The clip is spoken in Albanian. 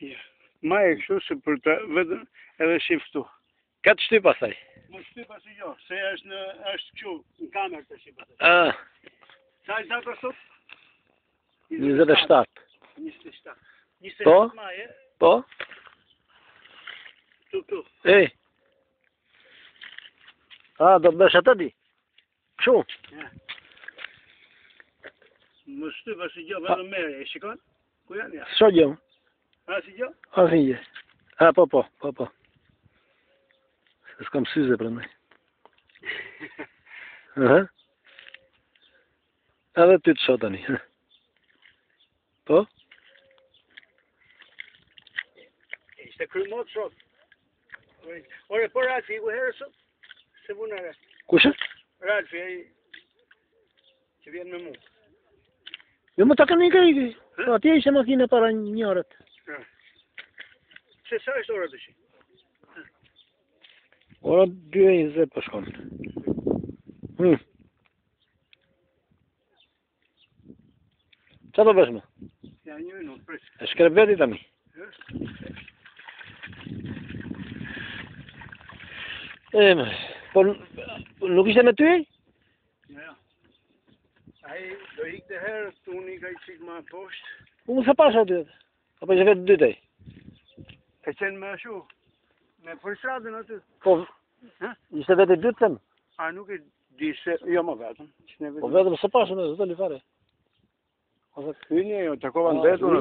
Ja. Ma e kështu se për të vetëm edhe shiftu. Këtë shty pasaj. Më shty pasi jo, se është kështu në kamerë të shiftu. Sa i datë sot? 27. 27. Po? Maje. Po? Tu. Ej. A, do të bësh atë di? Kështu? Ja. Më shty pasi jo, vetëm merë, e shikon? Ku janë ja? Sho gjë? A si jo? A si gjë? A, po. Se s'kam syze për ndaj. Edhe ty të shot tani. Po? Ishte krymot shot. Ore, po Ralfi, ku herë sot? Se vuna Ralfi. Kushe? Ralfi, që vjen me mu. Jo më ta kanë ikë. Atje ishte makina para një orët. Se sa është ora të shi? Ora 2:20 po shkon. Qa do bësh me? Ja, një minut, pres. E shkrep veti tani. Po nuk ishte me ty? Ja. Ai do ikte herë, unë i ka i qik ma poshtë. Unë se pasha aty. Apo ishte vetë dytej? Ka qenë me ashu, me përshradën aty. Po, ishte vetë dytë them? A nuk e di se, jo më vetëm. Po vetëm se pasha me zëtë li fare. Hyni, jo, takova në vetë unë.